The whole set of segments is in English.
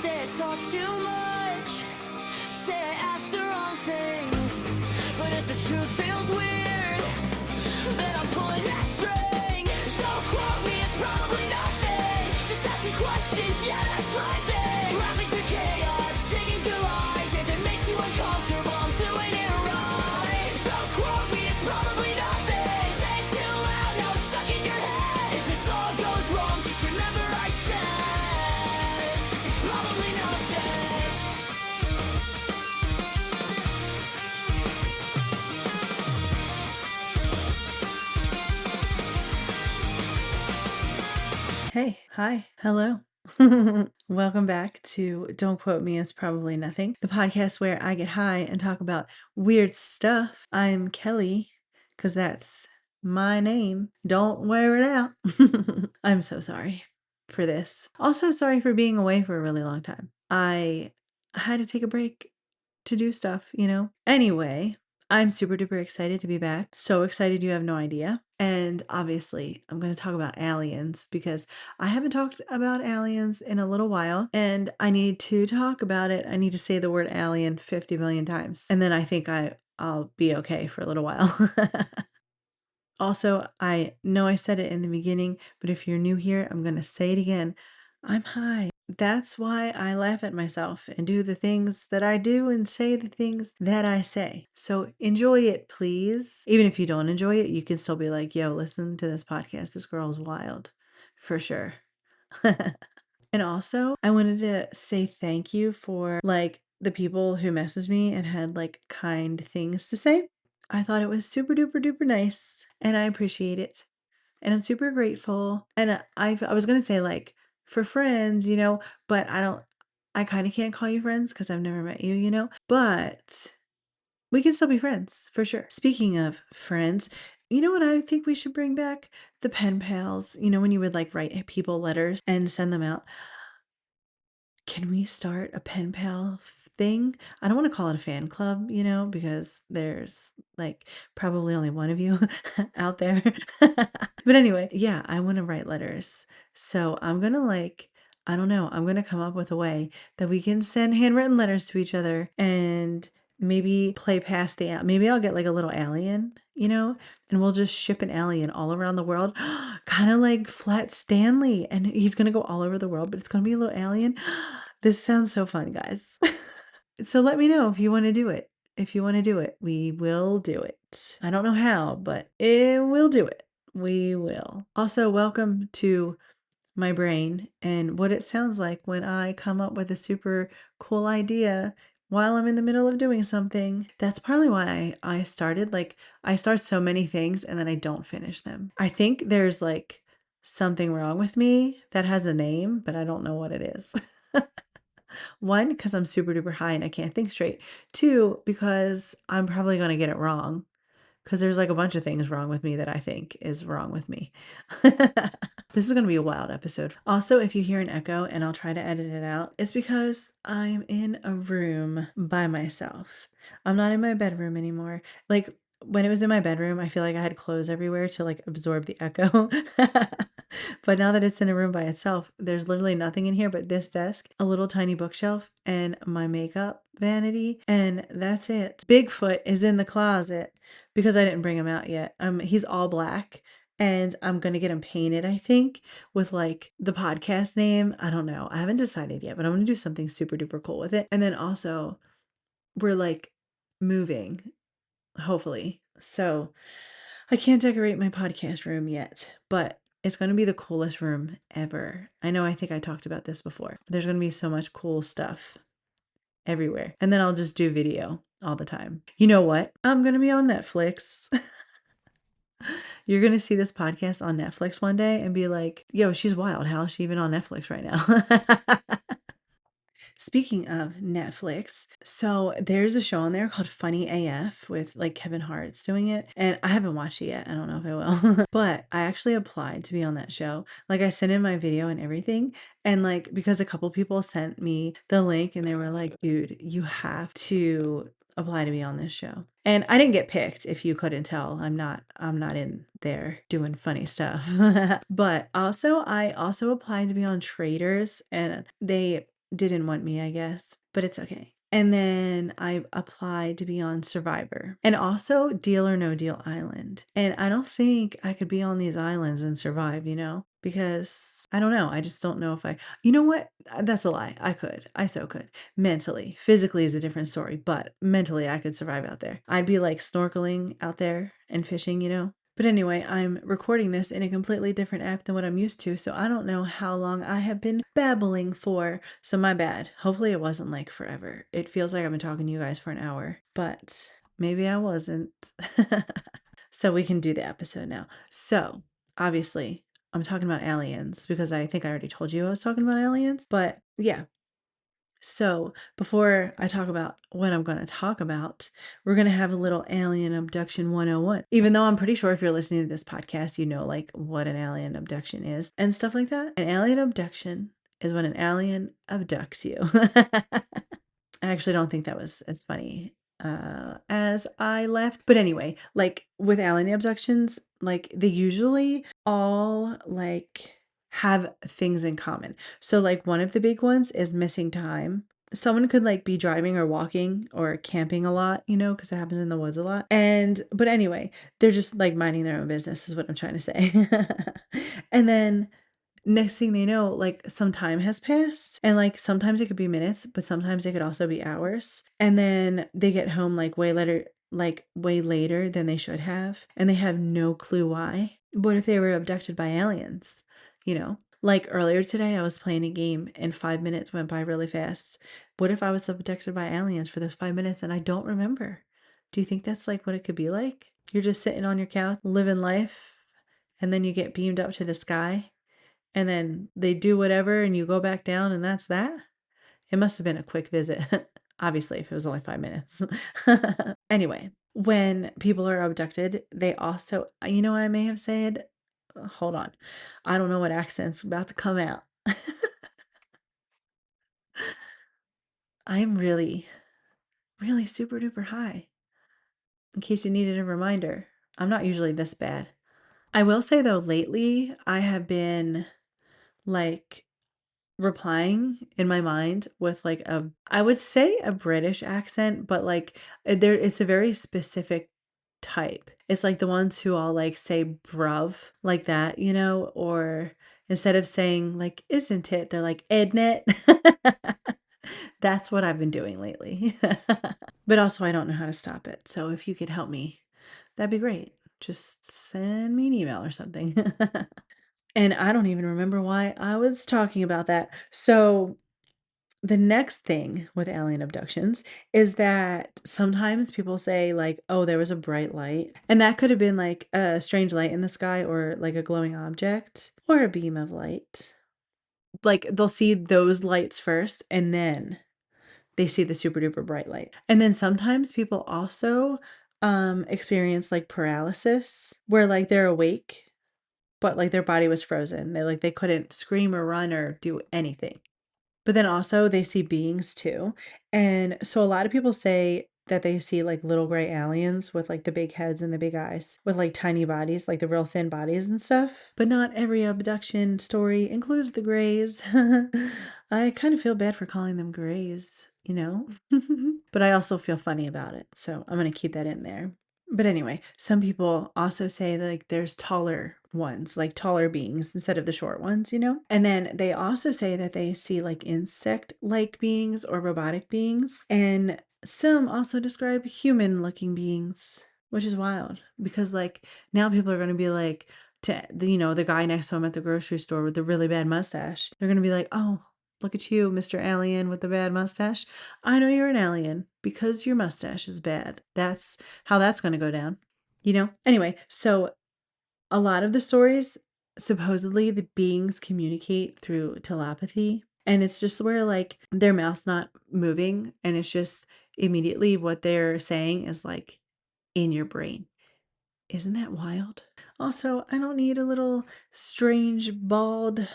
Say I talk too much, say I ask the wrong things. But if the truth feels weird, then I'm pulling that string. So quote me, it's probably nothing. Just asking questions, yeah, that's my thing. Laughing through chaos, digging through lies. If it makes you uncomfortable, I'm doing it right. So quote me, it's probably nothing. Say it too loud, now it's stuck in your head. If this all goes wrong, just remember I said it's probably nothing. Hey, hi, hello. Welcome back to Don't Quote Me, It's Probably Nothing, the podcast where I get high and talk about weird stuff. I'm Kelly, because that's my name. Don't wear it out. I'm so sorry for this. Also, sorry for being away for a really long time. I had to take a break to do stuff. Anyway, I'm super duper excited to be back. So excited you have no idea. And obviously, I'm going to talk about aliens because I haven't talked about aliens in a little while and I need to talk about it. I need to say the word alien 50 million times. And then I think I'll be okay for a little while. Also, I know I said it in the beginning, but if you're new here, I'm going to say it again. I'm high. That's why I laugh at myself and do the things that I do and say the things that I say. So enjoy it, please. Even if you don't enjoy it, you can still be like, yo, listen to this podcast. This girl's wild. For sure. And also, I wanted to say thank you for the people who messaged me and had kind things to say. I thought it was super duper duper nice and I appreciate it. And I'm super grateful. And I was gonna say for friends, but I kind of can't call you friends because I've never met you. But we can still be friends for sure. Speaking of friends, you know what I think we should bring back? The pen pals. When you would write people letters and send them out. Can we start a pen pal thing? I don't want to call it a fan club, because there's probably only one of you out there. But anyway, yeah, I want to write letters. So I'm going to I don't know, I'm going to come up with a way that we can send handwritten letters to each other and maybe play past maybe I'll get a little alien, and we'll just ship an alien all around the world, kind of like Flat Stanley. And he's going to go all over the world, but it's going to be a little alien. This sounds so fun, guys. So let me know if you want to do it. If you want to do it, we will do it. I don't know how, but we'll do it. We will. Also, welcome to my brain and what it sounds like when I come up with a super cool idea while I'm in the middle of doing something. That's probably why I started. I start so many things and then I don't finish them. I think there's something wrong with me that has a name, but I don't know what it is. One, because I'm super duper high and I can't think straight. Two, because I'm probably going to get it wrong. Because there's a bunch of things wrong with me that I think is wrong with me. This is going to be a wild episode. Also, if you hear an echo, and I'll try to edit it out, it's because I'm in a room by myself. I'm not in my bedroom anymore. When it was in my bedroom, I feel like I had clothes everywhere to absorb the echo. But now that it's in a room by itself, there's literally nothing in here but this desk, a little tiny bookshelf, and my makeup vanity, and that's it. Bigfoot is in the closet because I didn't bring him out yet. He's all black and I'm gonna get him painted, I think, with the podcast name. I don't know. I haven't decided yet, but I'm gonna do something super duper cool with it. And then also we're moving, hopefully. So I can't decorate my podcast room yet, but it's going to be the coolest room ever. I think I talked about this before. There's going to be so much cool stuff everywhere. And then I'll just do video all the time. You know what? I'm going to be on Netflix. You're going to see this podcast on Netflix one day and be like, yo, she's wild. How is she even on Netflix right now? Speaking of Netflix, so there's a show on there called Funny AF with Kevin Hart's doing it. And I haven't watched it yet. I don't know if I will. But I actually applied to be on that show. I sent in my video and everything. And because a couple people sent me the link and they were like, dude, you have to apply to be on this show. And I didn't get picked, if you couldn't tell. I'm not in there doing funny stuff. But I also applied to be on Traders and they didn't want me, I guess, but it's okay. And then I applied to be on Survivor and also Deal or No Deal Island. And I don't think I could be on these islands and survive, because I don't know. I just don't know if you know what? That's a lie. I could. I so could. Mentally. Physically is a different story, but mentally I could survive out there. I'd be like snorkeling out there and fishing. But anyway, I'm recording this in a completely different app than what I'm used to, so I don't know how long I have been babbling for. So my bad. Hopefully it wasn't like forever. It feels like I've been talking to you guys for an hour, but maybe I wasn't. So we can do the episode now. So obviously, I'm talking about aliens because I think I already told you I was talking about aliens, but yeah. So, before I talk about what I'm going to talk about, we're going to have a little alien abduction 101. Even though I'm pretty sure if you're listening to this podcast, you know like what an alien abduction is and stuff like that. An alien abduction is when an alien abducts you. I actually don't think that was as funny as I left. But anyway, like with alien abductions, like they usually all like have things in common. So like one of the big ones is missing time. Someone could like be driving or walking or camping a lot, because it happens in the woods a lot. But anyway, they're just like minding their own business is what I'm trying to say. And then next thing they know, like some time has passed and like sometimes it could be minutes, but sometimes it could also be hours. And then they get home way later than they should have, and they have no clue why. What if they were abducted by aliens? Like earlier today, I was playing a game and 5 minutes went by really fast. What if I was abducted by aliens for those 5 minutes and I don't remember? Do you think that's like what it could be like? You're just sitting on your couch, living life, and then you get beamed up to the sky and then they do whatever and you go back down and that's that? It must have been a quick visit. Obviously, if it was only 5 minutes. Anyway, when people are abducted, they also, I may have said, hold on. I don't know what accent's about to come out. I'm really, really super duper high. In case you needed a reminder, I'm not usually this bad. I will say though, lately I have been like replying in my mind with like I would say a British accent, but like it's a very specific type. It's like the ones who all like say bruv like that, or instead of saying like isn't it, they're like isn't it. That's what I've been doing lately. But also I don't know how to stop it. So if you could help me, that'd be great. Just send me an email or something. And I don't even remember why I was talking about that. So, the next thing with alien abductions is that sometimes people say, like, oh, there was a bright light. And that could have been like a strange light in the sky or like a glowing object or a beam of light. Like, they'll see those lights first and then they see the super duper bright light. And then sometimes people also experience like paralysis where like they're awake but, like, their body was frozen. They couldn't scream or run or do anything. But then also they see beings too. And so a lot of people say that they see, like, little gray aliens with, like, the big heads and the big eyes with, like, tiny bodies, like, the real thin bodies and stuff. But not every abduction story includes the grays. I kind of feel bad for calling them grays, you know? But I also feel funny about it, so I'm gonna keep that in there. But anyway, some people also say like there's taller ones, like taller beings instead of the short ones. And then they also say that they see like insect-like beings or robotic beings. And some also describe human-looking beings, which is wild because like now people are going to be like to the guy next to him at the grocery store with the really bad mustache. They're going to be like, "Oh, look at you, Mr. Alien with the bad mustache. I know you're an alien because your mustache is bad." That's how that's going to go down. Anyway, so a lot of the stories, supposedly the beings communicate through telepathy. And it's just where like their mouth's not moving and it's just immediately what they're saying is like in your brain. Isn't that wild? Also, I don't need a little strange bald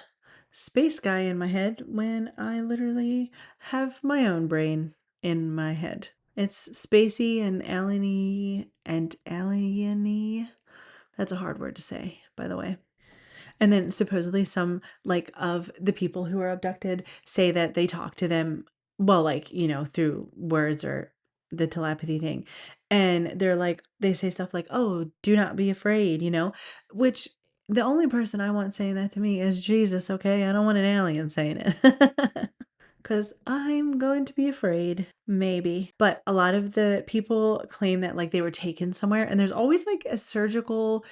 space guy in my head when I literally have my own brain in my head. It's spacey and alieny and alieny. That's a hard word to say, by the way. And then supposedly some like of the people who are abducted say that they talk to them, well, like, through words or the telepathy thing. And they're like, they say stuff like, oh, do not be afraid, which the only person I want saying that to me is Jesus, okay? I don't want an alien saying it. Because I'm going to be afraid, maybe. But a lot of the people claim that like they were taken somewhere, and there's always like a surgical,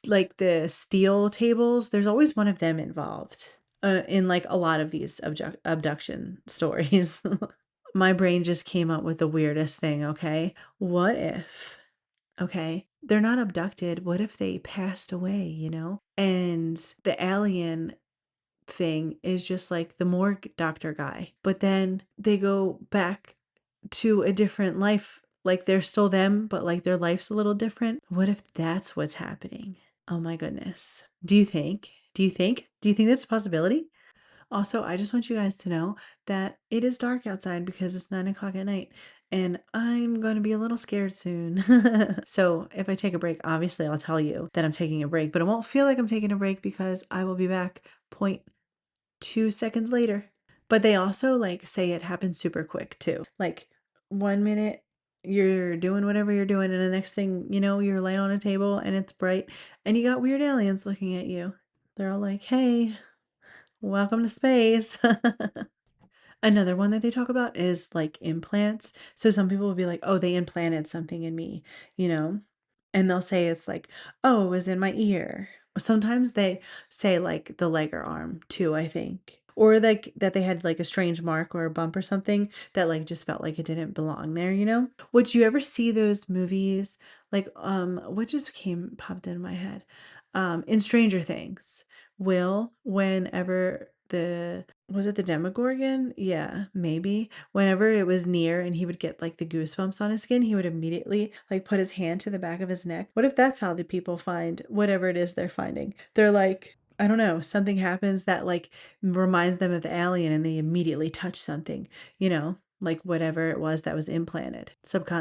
like the steel tables, there's always one of them involved in like a lot of these abduction stories. My brain just came up with the weirdest thing, okay? What if, okay, they're not abducted? What if they passed away, And the alien thing is just like the morgue doctor guy. But then they go back to a different life. Like they're still them, but like their life's a little different. What if that's what's happening? Oh my goodness. Do you think? Do you think? Do you think that's a possibility? Also, I just want you guys to know that it is dark outside because it's 9 o'clock at night and I'm going to be a little scared soon. So, if I take a break, obviously I'll tell you that I'm taking a break, but it won't feel like I'm taking a break because I will be back 0.2 seconds later. But they also like say it happens super quick too. Like 1 minute you're doing whatever you're doing, and the next thing you know, you're laying on a table and it's bright and you got weird aliens looking at you. They're all like, hey, welcome to space. Another one that they talk about is like implants. So some people will be like, oh, they implanted something in me, you know? And they'll say it's like, oh, it was in my ear. Sometimes they say like the leg or arm too, I think. Or like that they had like a strange mark or a bump or something that like just felt like it didn't belong there, Would you ever see those movies? Like, what just popped in my head? In Stranger Things, whenever was it the Demogorgon? Yeah, maybe. Whenever it was near and he would get like the goosebumps on his skin, he would immediately like put his hand to the back of his neck. What if that's how the people find whatever it is they're finding? They're like, I don't know, something happens that like reminds them of the alien and they immediately touch something, like whatever it was that was implanted.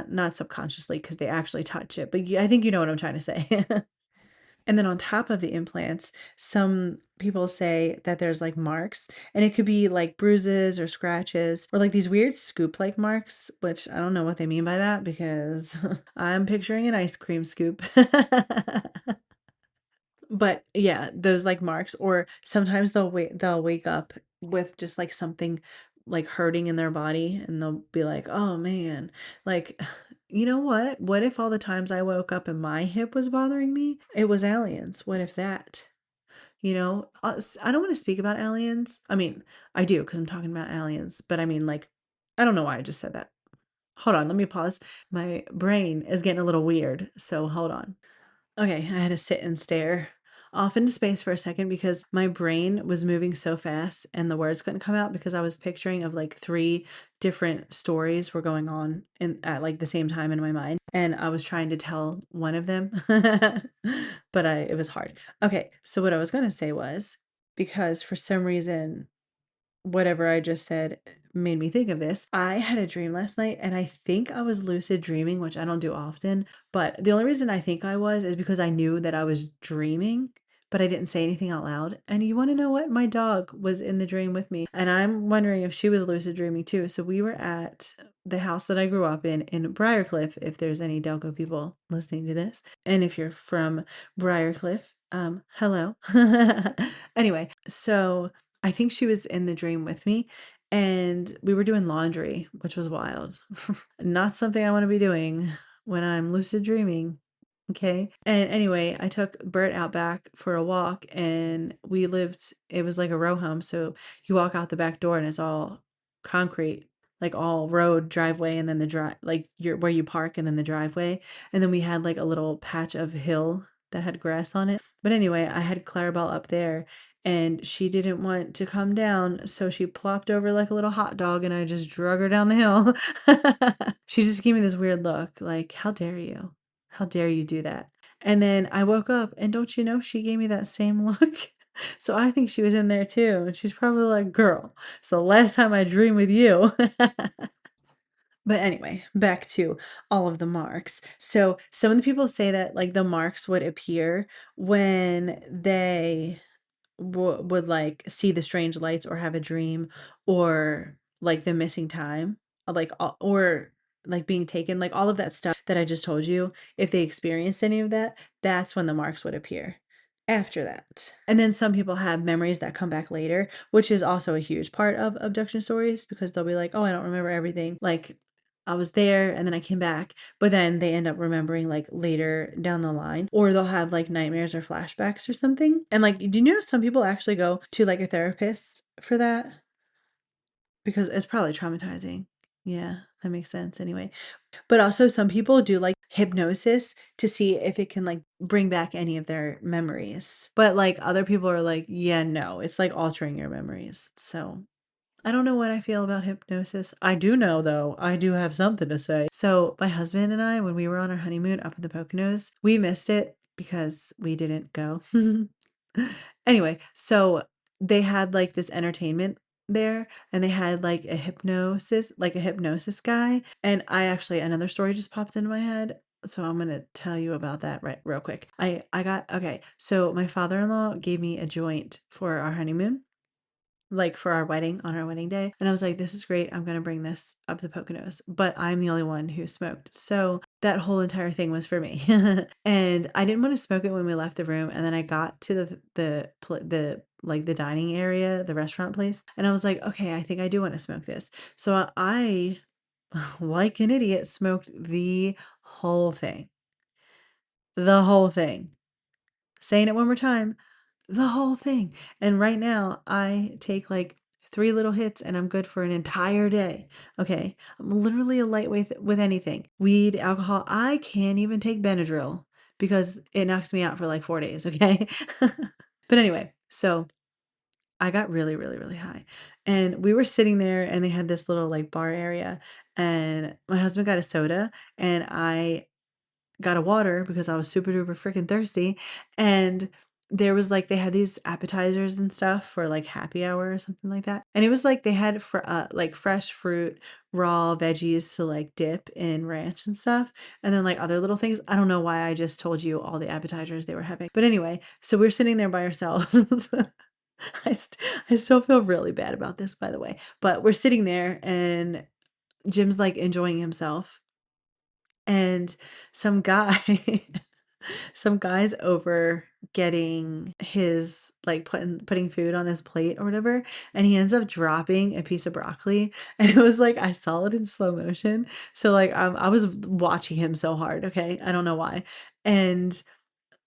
Not subconsciously because they actually touch it, but I think you know what I'm trying to say. And then on top of the implants, some people say that there's like marks, and it could be like bruises or scratches or like these weird scoop like marks, which I don't know what they mean by that because I'm picturing an ice cream scoop. But yeah, those like marks, or sometimes they'll wake up with just like something like hurting in their body and they'll be like, "Oh man." Like, you know what? What if all the times I woke up and my hip was bothering me? It was aliens. What if that? I don't want to speak about aliens. I mean, I do because I'm talking about aliens, but I mean like I don't know why I just said that. Hold on, let me pause. My brain is getting a little weird, so hold on. Okay, I had to sit and stare off into space for a second because my brain was moving so fast and the words couldn't come out because I was picturing of like three different stories were going on in at like the same time in my mind, and I was trying to tell one of them. But it was hard. Okay, so what I was going to say was, because for some reason whatever I just said made me think of this. I had a dream last night and I think I was lucid dreaming, which I don't do often. But the only reason I think I was is because I knew that I was dreaming, but I didn't say anything out loud. And you want to know what? My dog was in the dream with me. And I'm wondering if she was lucid dreaming too. So we were at the house that I grew up in Briarcliff, if there's any Delco people listening to this. And if you're from Briarcliff, hello. Anyway, so I think she was in the dream with me and we were doing laundry, which was wild. Not something I want to be doing when I'm lucid dreaming. Okay. And anyway, I took Bert out back for a walk and it was like a row home. So you walk out the back door and it's all concrete, like all road driveway, and then the drive, like where you park and then the driveway. And then we had like a little patch of hill that had grass on it. But anyway, I had Clarabelle up there and she didn't want to come down. So she plopped over like a little hot dog and I just drug her down the hill. She just gave me this weird look like, how dare you? How dare you do that? And then I woke up and don't you know she gave me that same look? So I think she was in there too. And she's probably like, girl, it's the last time I dream with you. But anyway, back to all of the marks. So some of the people say that like the marks would appear when they would like see the strange lights or have a dream or like the missing time, or like being taken, like all of that stuff that I just told you. If they experienced any of that, that's when the marks would appear after that. And then some people have memories that come back later, which is also a huge part of abduction stories because they'll be like, oh, I don't remember everything. Like I was there and then I came back, but then they end up remembering like later down the line, or they'll have like nightmares or flashbacks or something. And like, do you know some people actually go to like a therapist for that? Because it's probably traumatizing. Yeah, that makes sense anyway. But also some people do like hypnosis to see if it can like bring back any of their memories. But like other people are like, yeah, no, it's like altering your memories. So I don't know what I feel about hypnosis. I do know though, I do have something to say. So my husband and I, when we were on our honeymoon up in the Poconos, we missed it because we didn't go. Anyway, so they had like this entertainment there and they had like a hypnosis guy. And I actually another story just popped into my head. So I'm gonna tell you about that right real quick. I got okay. So my father-in-law gave me a joint for our honeymoon, like for our wedding on our wedding day. And I was like, this is great. I'm going to bring this up the Poconos, but I'm the only one who smoked. So that whole entire thing was for me. And I didn't want to smoke it when we left the room. And then I got to the like the dining area, the restaurant place. And I was like, okay, I think I do want to smoke this. So I like an idiot, smoked whole thing, the whole thing. Saying it one more time, the whole thing. And right now, I take like 3 little hits and I'm good for an entire day. Okay. I'm literally a lightweight with anything. Weed, alcohol. I can't even take Benadryl because it knocks me out for like 4 days. Okay. But anyway, so I got really, really, really high. And we were sitting there and they had this little like bar area. And my husband got a soda and I got a water because I was super duper freaking thirsty. And there was like they had these appetizers and stuff for like happy hour or something like that. And it was like they had for like fresh fruit, raw veggies to like dip in ranch and stuff. And then like other little things. I don't know why I just told you all the appetizers they were having. But anyway, so we're sitting there by ourselves. I still feel really bad about this, by the way. But we're sitting there and Jim's like enjoying himself. And some guy some guy's over getting his like putting food on his plate or whatever, and he ends up dropping a piece of broccoli, and it was like I saw it in slow motion. So like I was watching him so hard, okay? I don't know why. And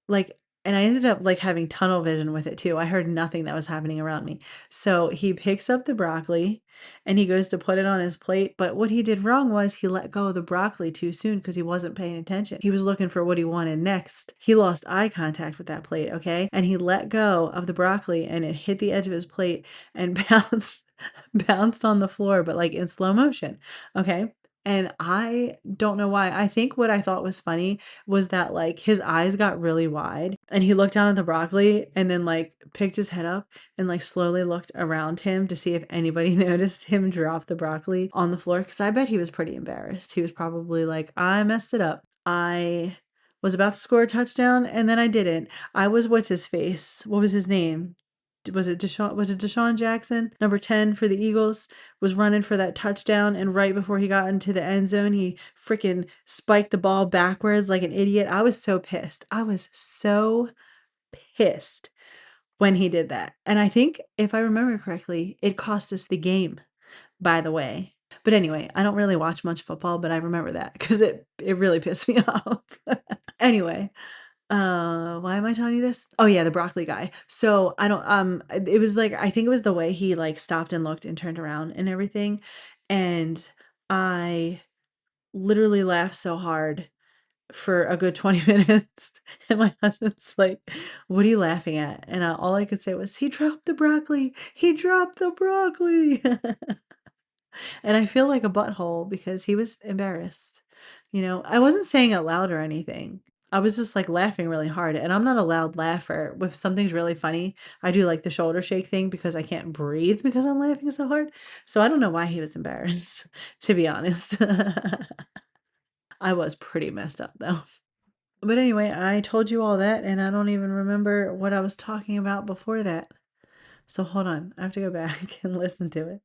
like and I ended up, like, having tunnel vision with it too. I heard nothing that was happening around me. So, he picks up the broccoli, and he goes to put it on his plate, but what he did wrong was he let go of the broccoli too soon because he wasn't paying attention. He was looking for what he wanted next. He lost eye contact with that plate, okay? And he let go of the broccoli, and it hit the edge of his plate and bounced on the floor, but, like, in slow motion, okay? And I don't know why. I think what I thought was funny was that, like, his eyes got really wide, and he looked down at the broccoli and then, like, picked his head up and, like, slowly looked around him to see if anybody noticed him drop the broccoli on the floor. Because I bet he was pretty embarrassed. He was probably like, "I messed it up. I was about to score a touchdown, and then I didn't. I was what's his face? What was his name? Was it Deshaun Jackson? Number 10 for the Eagles was running for that touchdown, and right before he got into the end zone, he freaking spiked the ball backwards like an idiot. I was so pissed. I was so pissed when he did that. And I think if I remember correctly, it cost us the game, by the way. But anyway, I don't really watch much football, but I remember that because it really pissed me off. Anyway, why am I telling you this? Oh yeah, the broccoli guy. So I don't it was like I think it was the way he like stopped and looked and turned around and everything. And I literally laughed so hard for a good 20 minutes. And my husband's like, "What are you laughing at?" And all I could say was, "He dropped the broccoli. He dropped the broccoli." And I feel like a butthole because he was embarrassed. You know, I wasn't saying it loud or anything. I was just, like, laughing really hard, and I'm not a loud laugher. If something's really funny, I do, like, the shoulder shake thing because I can't breathe because I'm laughing so hard. So I don't know why he was embarrassed, to be honest. I was pretty messed up, though. But anyway, I told you all that, and I don't even remember what I was talking about before that. So hold on, I have to go back and listen to it.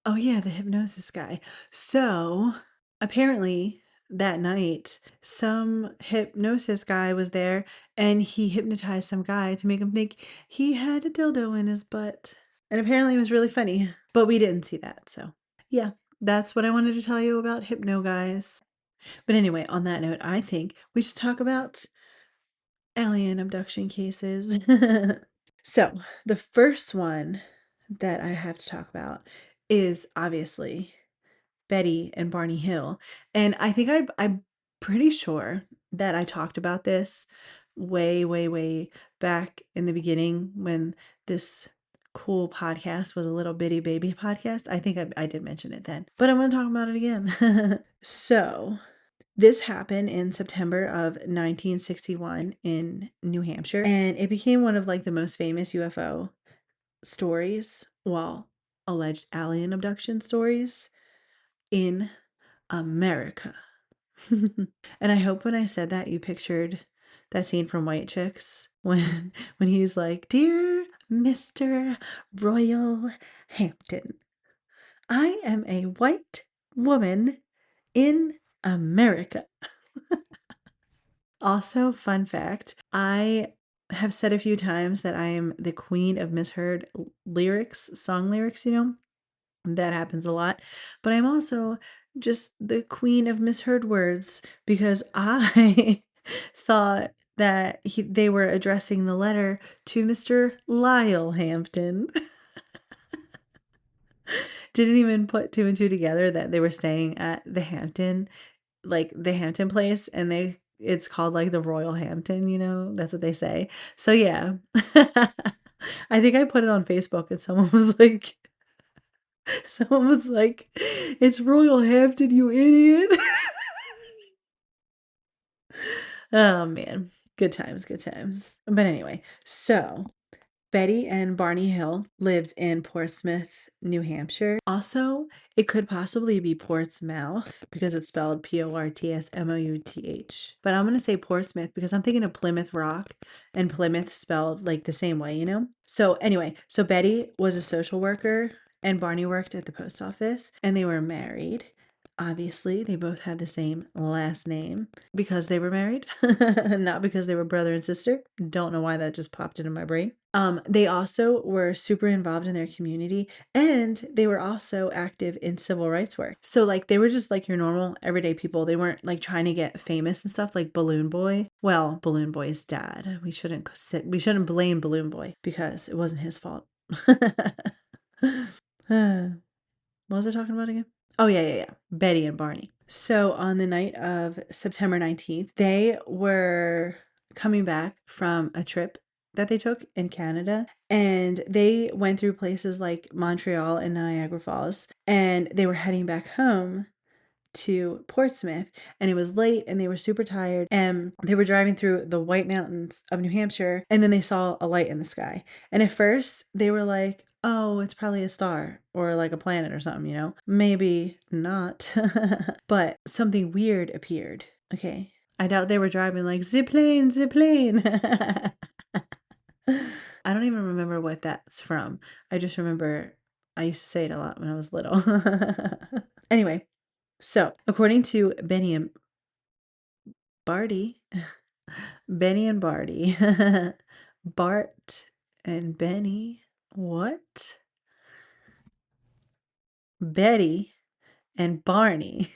Oh, yeah, the hypnosis guy. So, apparently, that night, some hypnosis guy was there, and he hypnotized some guy to make him think he had a dildo in his butt. And apparently, it was really funny, but we didn't see that, so yeah, that's what I wanted to tell you about hypno guys. But anyway, on that note, I think we should talk about alien abduction cases. So, the first one that I have to talk about is obviously Betty and Barney Hill. And I think I'm pretty sure that I talked about this way, way, way back in the beginning when this cool podcast was a little bitty baby podcast. I think I did mention it then, but I'm going to talk about it again. So, this happened in September of 1961 in New Hampshire, and it became one of like the most famous UFO stories, well, alleged alien abduction stories in America. And I hope when I said that you pictured that scene from White Chicks when he's like, "Dear Mr. Royal Hampton, I am a white woman in America." Also, fun fact, I have said a few times that I am the queen of misheard lyrics, song lyrics, that happens a lot. But I'm also just the queen of misheard words because I thought that they were addressing the letter to Mr. Lyle Hampton. Didn't even put two and two together that they were staying at the Hampton, like the Hampton place, and it's called like the Royal Hampton, that's what they say. So yeah. I think I put it on Facebook and someone was like, "It's Royal Hampton, you idiot." Oh man, good times, good times. But anyway, so Betty and Barney Hill lived in Portsmouth, New Hampshire. Also, it could possibly be Portsmouth because it's spelled Portsmouth. But I'm going to say Portsmouth because I'm thinking of Plymouth Rock and Plymouth spelled like the same way. So, anyway, so Betty was a social worker and Barney worked at the post office and they were married. Obviously, they both had the same last name because they were married, not because they were brother and sister. Don't know why that just popped into my brain. They also were super involved in their community and they were also active in civil rights work. So like they were just like your normal everyday people. They weren't like trying to get famous and stuff like Balloon Boy. Well, Balloon Boy's dad. We shouldn't blame Balloon Boy because it wasn't his fault. What was I talking about again? Oh, yeah. Betty and Barney. So on the night of September 19th, they were coming back from a trip that they took in Canada. And they went through places like Montreal and Niagara Falls. And they were heading back home to Portsmouth, and it was late and they were super tired, and they were driving through the White Mountains of New Hampshire, and then they saw a light in the sky. And at first they were like, "Oh, it's probably a star or like a planet or something. Maybe not." But something weird appeared. Okay, I doubt they were driving like zip plane, zip plane. I don't even remember what that's from. I just remember I used to say it a lot when I was little. Anyway, so according to Benny and Barty, Benny and Barty, Bart and Benny, what? Betty and Barney.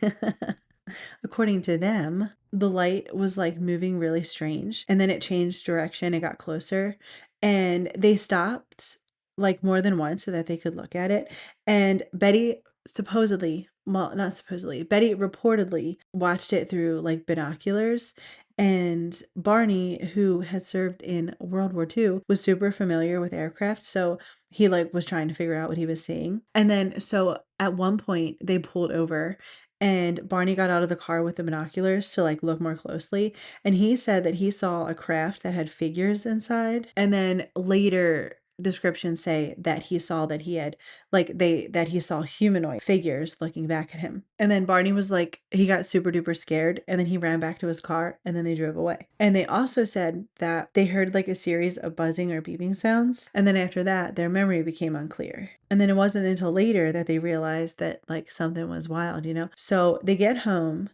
According to them, the light was like moving really strange and then it changed direction. It got closer and they stopped like more than once so that they could look at it. And Betty supposedly, well, not supposedly, Betty reportedly watched it through like binoculars. And Barney, who had served in World War II, was super familiar with aircraft. So he like was trying to figure out what he was seeing. And then so at one point they pulled over and Barney got out of the car with the binoculars to like look more closely, and he said that he saw a craft that had figures inside. And then later descriptions say that he saw that he had that he saw humanoid figures looking back at him. And then Barney was like, he got super duper scared, and then he ran back to his car, and then they drove away. And they also said that they heard like a series of buzzing or beeping sounds, and then after that their memory became unclear. And then it wasn't until later that they realized that like something was wild, you know? So they get home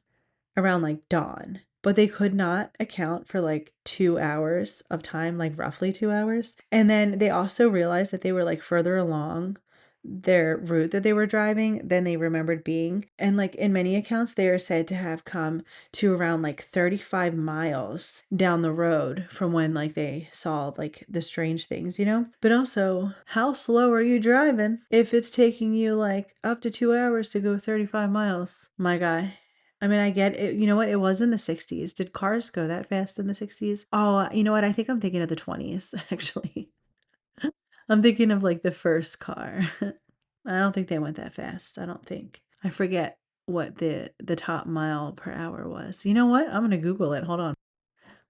around like dawn, but they could not account for like 2 hours of time, like roughly 2 hours. And then they also realized that they were like further along their route that they were driving than they remembered being. And like in many accounts, they are said to have come to around like 35 miles down the road from when like they saw like the strange things, you know? But also, how slow are you driving if it's taking you like up to 2 hours to go 35 miles, my guy? I mean, I get it. You know what? It was in the 60s. Did cars go that fast in the 60s? Oh, you know what? I think I'm thinking of the 20s, actually. I'm thinking of like the first car. I don't think they went that fast. I don't think. I forget what the top mile per hour was. You know what? I'm gonna Google it. Hold on.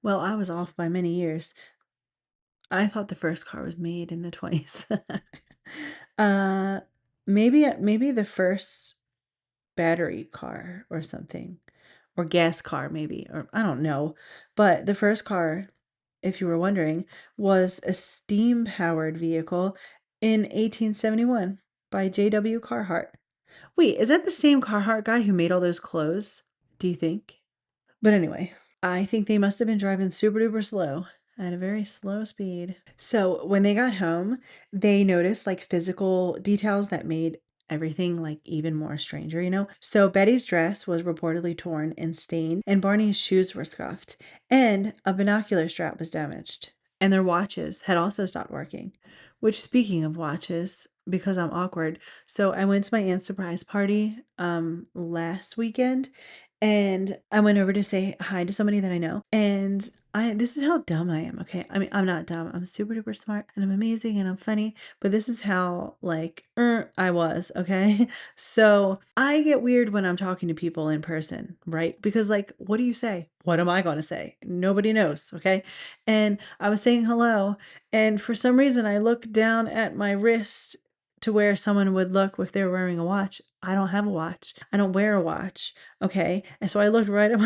Well, I was off by many years. I thought the first car was made in the 20s. uh maybe the first battery car or something, or gas car maybe, or I don't know. But the first car, if you were wondering, was a steam-powered vehicle in 1871 by J.W. Carhart. Wait, is that the same Carhart guy who made all those clothes? Do you think? But anyway, I think they must have been driving super duper slow at a very slow speed. So when they got home, they noticed like physical details that made everything like even more stranger, you know? So Betty's dress was reportedly torn and stained, and Barney's shoes were scuffed, and a binocular strap was damaged. And their watches had also stopped working. Which, speaking of watches, because I'm awkward, so I went to my aunt's surprise party last weekend, and I went over to say hi to somebody that I know. And this is how dumb I am, okay? I mean, I'm not dumb. I'm super duper smart and I'm amazing and I'm funny, but this is how like I was, okay? So I get weird when I'm talking to people in person, right? Because like, what do you say? What am I going to say? Nobody knows, okay? And I was saying hello, and for some reason I looked down at my wrist to where someone would look if they were wearing a watch. I don't have a watch. I don't wear a watch. Okay. And so I looked right at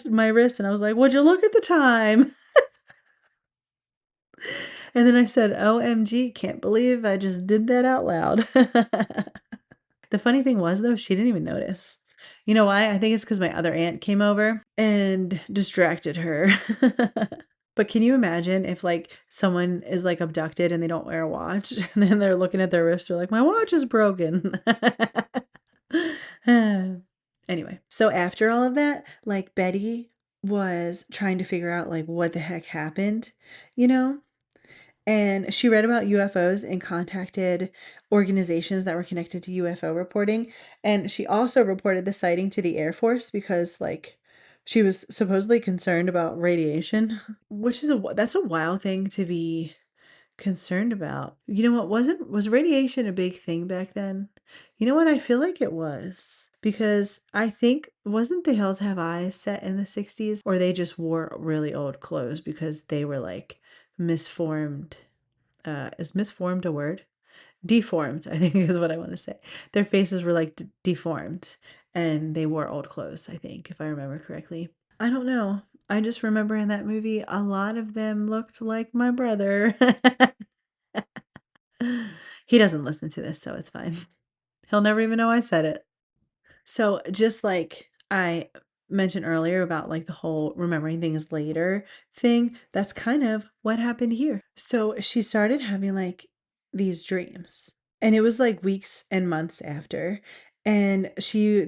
my wrist, and I was like, would you look at the time? And then I said, OMG, can't believe I just did that out loud. The funny thing was, though, she didn't even notice. You know why? I think it's because my other aunt came over and distracted her. But can you imagine if like someone is like abducted and they don't wear a watch and then they're looking at their wrist, they're like, my watch is broken. Anyway, so after all of that, like Betty was trying to figure out like what the heck happened, you know? And she read about UFOs and contacted organizations that were connected to UFO reporting. And she also reported the sighting to the Air Force because like she was supposedly concerned about radiation, which is that's a wild thing to be concerned about. You know what, was radiation a big thing back then? You know what, I feel like it was. Because I think wasn't the Hills Have Eyes set in the 60s, or they just wore really old clothes because they were like misformed. Is misformed a word? Deformed, I think is what I want to say. Their faces were like deformed and they wore old clothes, I think, if I remember correctly. I don't know. I just remember in that movie, a lot of them looked like my brother. He doesn't listen to this, so it's fine. He'll never even know I said it. So, just like I mentioned earlier about like the whole remembering things later thing, that's kind of what happened here. So, she started having like these dreams, and it was like weeks and months after, and she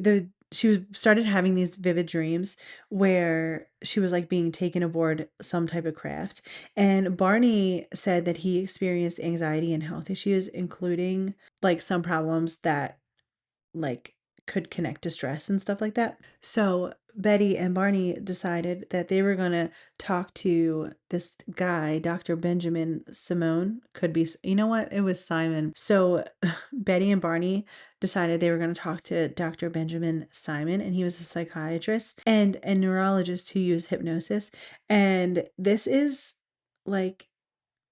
was started having these vivid dreams where she was like being taken aboard some type of craft. And Barney said that he experienced anxiety and health issues, including like some problems that like could connect to stress and stuff like that. So Betty and Barney decided that they were going to talk to this guy, Dr. Benjamin Simone. Could be, you know what? It was Simon. So Betty and Barney decided they were going to talk to Dr. Benjamin Simon, and he was a psychiatrist and a neurologist who used hypnosis. And this is like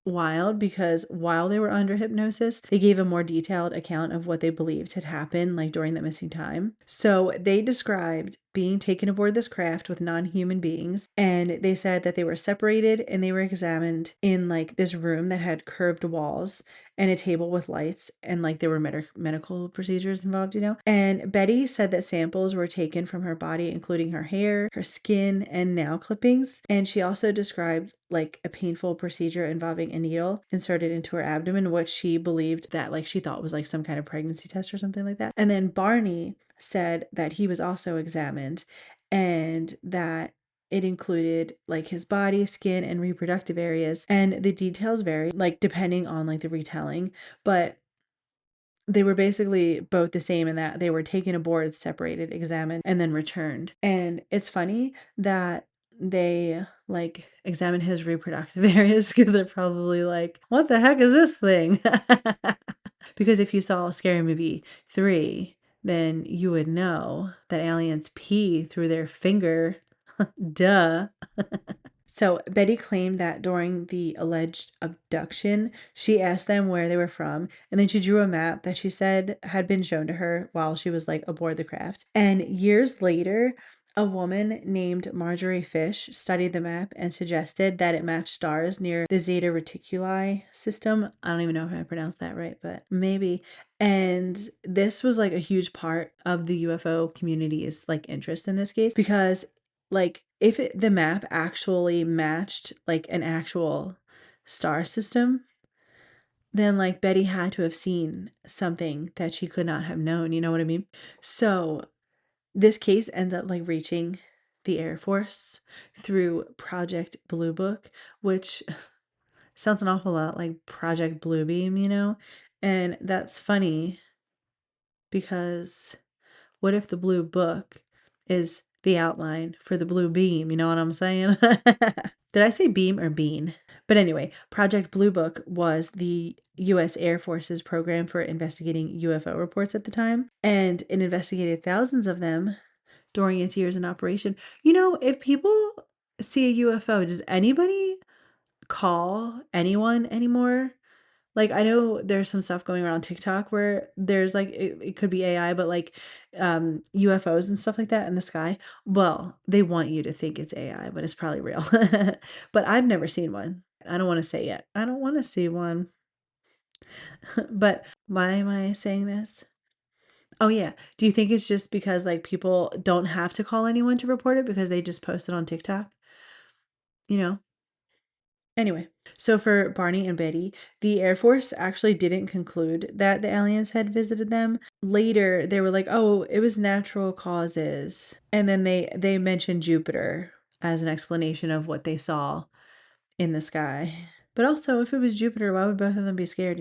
wild because while they were under hypnosis, they gave a more detailed account of what they believed had happened, like during that missing time. So they described being taken aboard this craft with non-human beings, and they said that they were separated and they were examined in like this room that had curved walls and a table with lights, and like there were medical procedures involved, And Betty said that samples were taken from her body, including her hair, her skin, and nail clippings. And she also described like a painful procedure involving a needle inserted into her abdomen, which she believed that like she thought was like some kind of pregnancy test or something like that. And then Barney said that he was also examined and that it included like his body, skin, and reproductive areas. And the details vary, like depending on like the retelling, but they were basically both the same in that they were taken aboard, separated, examined, and then returned. And it's funny that they like examine his reproductive areas because they're probably like, what the heck is this thing? Because if you saw Scary Movie 3, then you would know that aliens pee through their finger. Duh. So Betty claimed that during the alleged abduction, she asked them where they were from, and then she drew a map that she said had been shown to her while she was like aboard the craft. And years later, a woman named Marjorie Fish studied the map and suggested that it matched stars near the Zeta Reticuli system. I don't even know if I pronounced that right, but maybe. And this was like a huge part of the UFO community's like interest in this case because like if the map actually matched like an actual star system, then like Betty had to have seen something that she could not have known, you know what I mean? So this case ends up like reaching the Air Force through Project Blue Book, which sounds an awful lot like Project Bluebeam. And that's funny because what if the blue book is the outline for the blue beam? You know what I'm saying? Did I say beam or bean? But anyway, Project Blue Book was the US Air Force's program for investigating UFO reports at the time, and it investigated thousands of them during its years in operation. If people see a UFO, does anybody call anyone anymore? Like, I know there's some stuff going around TikTok where there's like it could be AI, but like UFOs and stuff like that in the sky. Well, they want you to think it's AI, but it's probably real. But I've never seen one. I don't want to say yet. I don't want to see one. But why am I saying this? Oh yeah. Do you think it's just because like people don't have to call anyone to report it because they just post it on TikTok? You know? Anyway, so for Barney and Betty, the Air Force actually didn't conclude that the aliens had visited them. Later, they were like, "Oh, it was natural causes." And then they mentioned Jupiter as an explanation of what they saw in the sky. But also, if it was Jupiter, why would both of them be scared?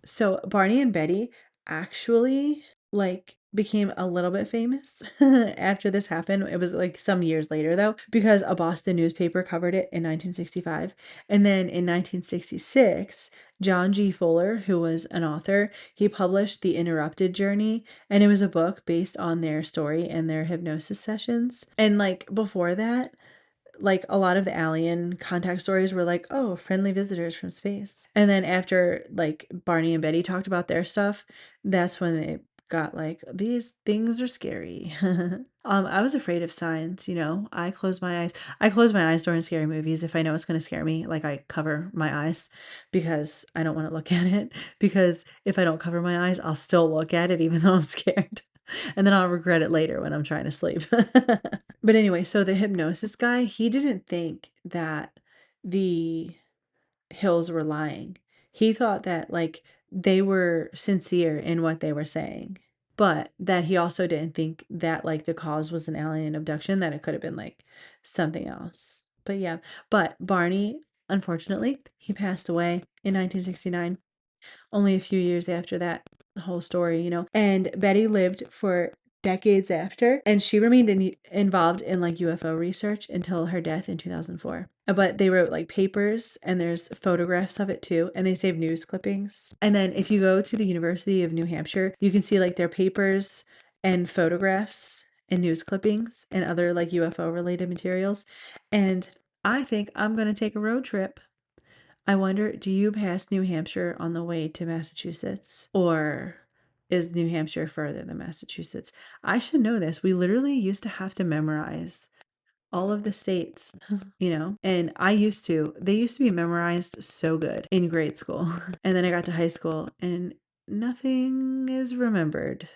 So Barney and Betty actually like became a little bit famous after this happened. It was like some years later though, because a Boston newspaper covered it in 1965. And then in 1966, John G. Fuller, who was an author, he published The Interrupted Journey, and it was a book based on their story and their hypnosis sessions. And like before that, like a lot of the alien contact stories were like, oh, friendly visitors from space. And then after like Barney and Betty talked about their stuff, that's when they got like, these things are scary. I was afraid of signs. I close my eyes. I close my eyes during scary movies. If I know it's going to scare me, like I cover my eyes because I don't want to look at it. Because if I don't cover my eyes, I'll still look at it even though I'm scared. And then I'll regret it later when I'm trying to sleep. But anyway, so the hypnosis guy, he didn't think that the hills were lying. He thought that like they were sincere in what they were saying, but that he also didn't think that like the cause was an alien abduction, that it could have been like something else. But yeah, but Barney, unfortunately, he passed away in 1969, only a few years after that whole story. And Betty lived for decades after, and she remained involved in like UFO research until her death in 2004. But they wrote like papers, and there's photographs of it too, and they saved news clippings. And then if you go to the University of New Hampshire, you can see like their papers and photographs and news clippings and other like UFO related materials. And I think I'm going to take a road trip. I wonder, do you pass New Hampshire on the way to Massachusetts? Or is New Hampshire further than Massachusetts? I should know this. We literally used to have to memorize all of the states, and they used to be memorized so good in grade school. And then I got to high school and nothing is remembered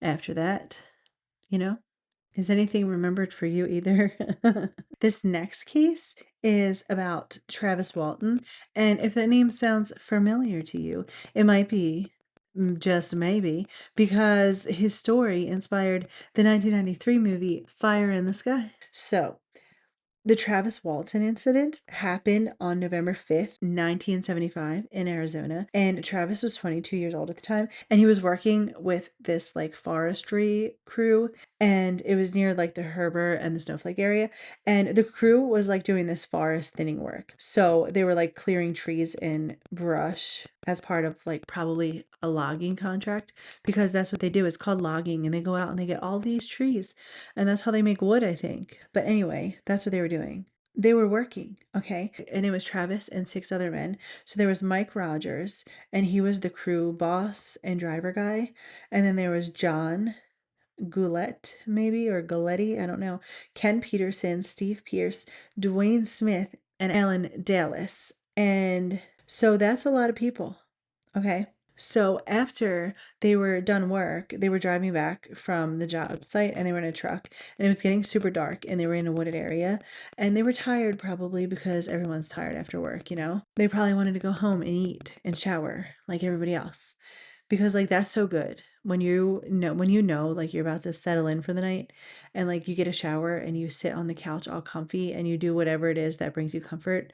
after that, you know? Is anything remembered for you either? This next case is about Travis Walton, and if that name sounds familiar to you, it might be, just maybe, because his story inspired the 1993 movie Fire in the Sky. So, the Travis Walton incident happened on November 5th, 1975 in Arizona, and Travis was 22 years old at the time, and he was working with this like forestry crew, and it was near like the Herbert and the Snowflake area, and the crew was like doing this forest thinning work. So they were like clearing trees and brush as part of like probably a logging contract, because that's what they do. It's called logging, and they go out and they get all these trees, and that's how they make wood, I think. But anyway, that's what they were doing. They were working, okay? And it was Travis and 6 other men. So there was Mike Rogers, and he was the crew boss and driver guy. And then there was John Goulet, maybe, or Galetti, I don't know. Ken Peterson, Steve Pierce, Dwayne Smith, and Alan Dallas. And so that's a lot of people, okay? So after they were done work, they were driving back from the job site, and they were in a truck, and it was getting super dark, and they were in a wooded area, and they were tired probably because everyone's tired after work, They probably wanted to go home and eat and shower like everybody else, because like that's so good when you know like you're about to settle in for the night, and like you get a shower and you sit on the couch all comfy and you do whatever it is that brings you comfort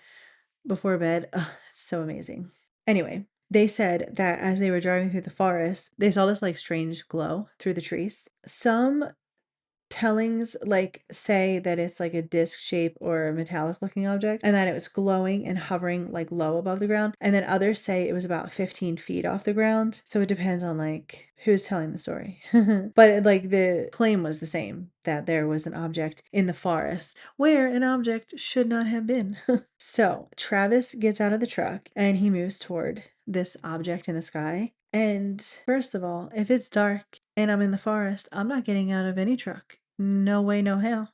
before bed. Ugh, it's so amazing. Anyway, they said that as they were driving through the forest, they saw this like strange glow through the trees. Some tellings like say that it's like a disc shape or a metallic looking object, and that it was glowing and hovering like low above the ground, and then others say it was about 15 feet off the ground. So it depends on like who's telling the story. But like the claim was the same, that there was an object in the forest where an object should not have been. So Travis gets out of the truck and he moves toward this object in the sky. And first of all, if it's dark and I'm in the forest, I'm not getting out of any truck. No way, no how.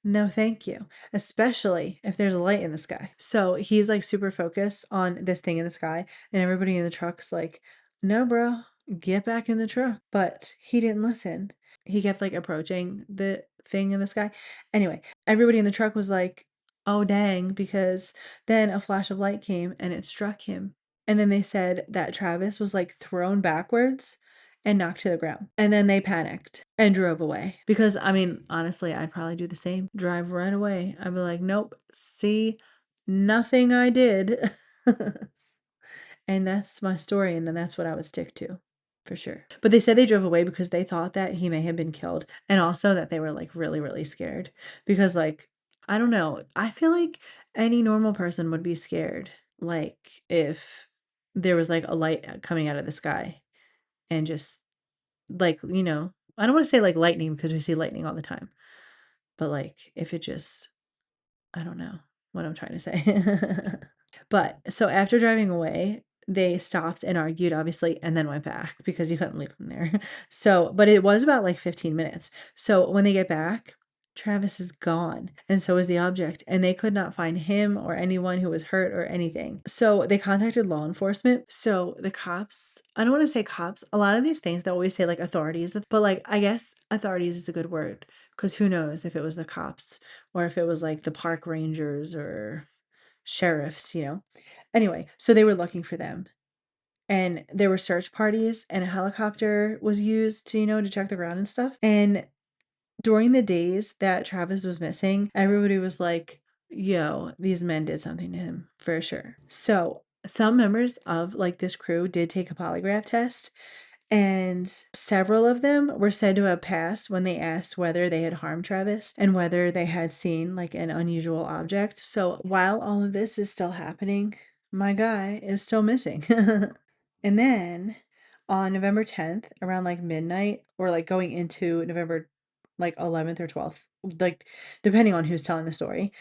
No, thank you. Especially if there's a light in the sky. So he's like super focused on this thing in the sky, and everybody in the truck's like, no, bro, get back in the truck. But he didn't listen. He kept like approaching the thing in the sky. Anyway, everybody in the truck was like, oh, dang, because then a flash of light came and it struck him. And then they said that Travis was like thrown backwards and knocked to the ground. And then they panicked and drove away. Because, I mean, honestly, I'd probably do the same. Drive right away. I'd be like, nope, see, nothing I did. And that's my story, and then that's what I would stick to, for sure. But they said they drove away because they thought that he may have been killed, and also that they were like really, really scared. Because, like, I don't know, I feel like any normal person would be scared, like, if there was like a light coming out of the sky and just like, I don't wanna say like lightning because we see lightning all the time, but like if it just I don't know what I'm trying to say. But so after driving away, they stopped and argued, obviously, and then went back because you couldn't leave them there. So, but it was about like 15 minutes. So when they get back, Travis is gone, and so is the object, and they could not find him or anyone who was hurt or anything. So they contacted law enforcement. So the cops, I don't want to say cops, a lot of these things they always say like authorities, but like I guess authorities is a good word, because who knows if it was the cops or if it was like the park rangers or sheriffs. Anyway, so they were looking for them, and there were search parties, and a helicopter was used to check the ground and stuff. And during the days that Travis was missing, everybody was like, yo, these men did something to him for sure. So some members of like this crew did take a polygraph test, And several of them were said to have passed when they asked whether they had harmed Travis and whether they had seen like an unusual object. So while all of this is still happening, my guy is still missing. And then on November 10th, around like midnight or like going into November like 11th or 12th, like depending on who's telling the story,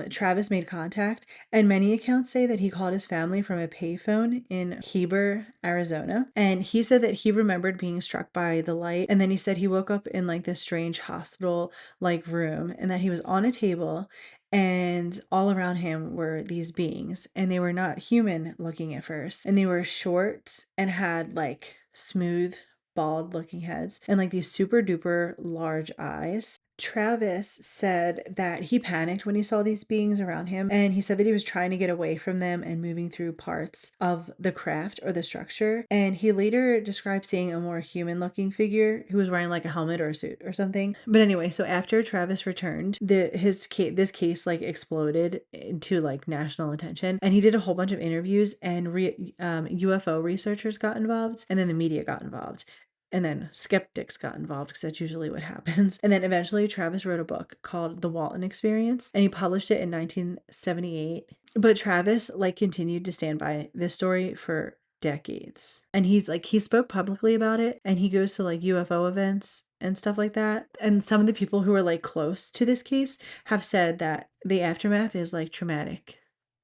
Travis made contact, and many accounts say that he called his family from a payphone in Heber, Arizona. And he said that he remembered being struck by the light. And then he said he woke up in like this strange hospital like room and that he was on a table and all around him were these beings, and they were not human looking at first. And they were short and had like smooth, bald looking heads and like these super duper large eyes. Travis said that he panicked when he saw these beings around him, and he said that he was trying to get away from them and moving through parts of the craft or the structure. And he later described seeing a more human looking figure who was wearing like a helmet or a suit or something. But anyway, so after Travis returned, this case like exploded into like national attention, and he did a whole bunch of interviews, and UFO researchers got involved, and then the media got involved. And then skeptics got involved because that's usually what happens. And then eventually Travis wrote a book called The Walton Experience, and he published it in 1978. But Travis like continued to stand by this story for decades. And he spoke publicly about it, and he goes to like UFO events and stuff like that. And some of the people who are like close to this case have said that the aftermath is like traumatic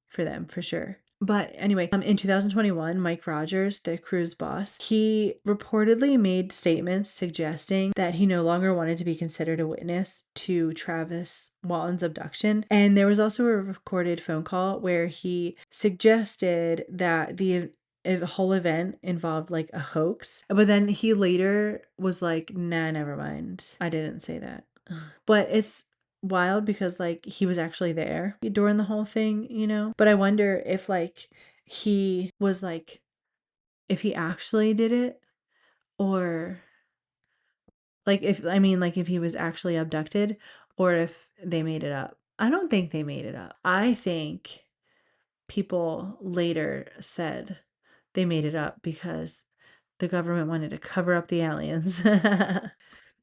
for them for sure. But anyway, in 2021, Mike Rogers, the cruise boss, he reportedly made statements suggesting that he no longer wanted to be considered a witness to Travis Walton's abduction. And there was also a recorded phone call where he suggested that the whole event involved like a hoax. But then he later was like, nah, never mind. I didn't say that. But it's wild because like he was actually there during the whole thing, you know? But I wonder if like he was like if he actually did it, or like if he was actually abducted, or if they made it up. I don't think they made it up. I think people later said they made it up because the government wanted to cover up the aliens.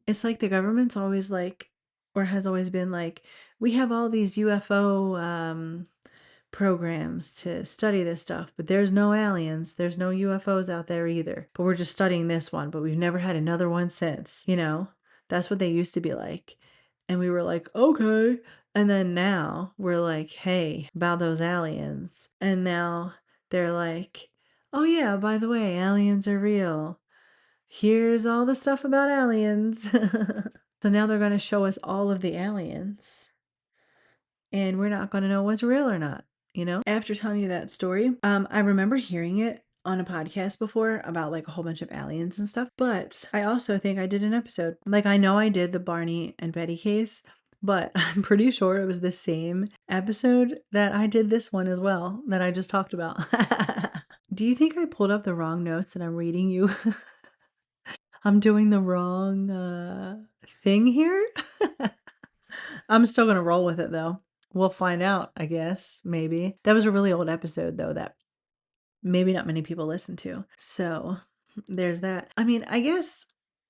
It's like the government's always like, or has always been like, we have all these UFO programs to study this stuff, but there's no aliens, there's no UFOs out there either. But we're just studying this one, but we've never had another one since, you know? That's what they used to be like. And we were like, okay. And then now we're like, hey, about those aliens. And now they're like, oh yeah, by the way, aliens are real. Here's all the stuff about aliens. So now they're going to show us all of the aliens, and we're not going to know what's real or not, you know? After telling you that story, I remember hearing it on a podcast before about like a whole bunch of aliens and stuff, but I also think I did an episode. Like I know I did the Barney and Betty case, but I'm pretty sure it was the same episode that I did this one as well that I just talked about. Do you think I pulled up the wrong notes and I'm reading you? I'm doing the wrong thing here? I'm still gonna roll with it though. We'll find out, I guess, maybe. That was a really old episode though that maybe not many people listen to. So there's that. I mean, I guess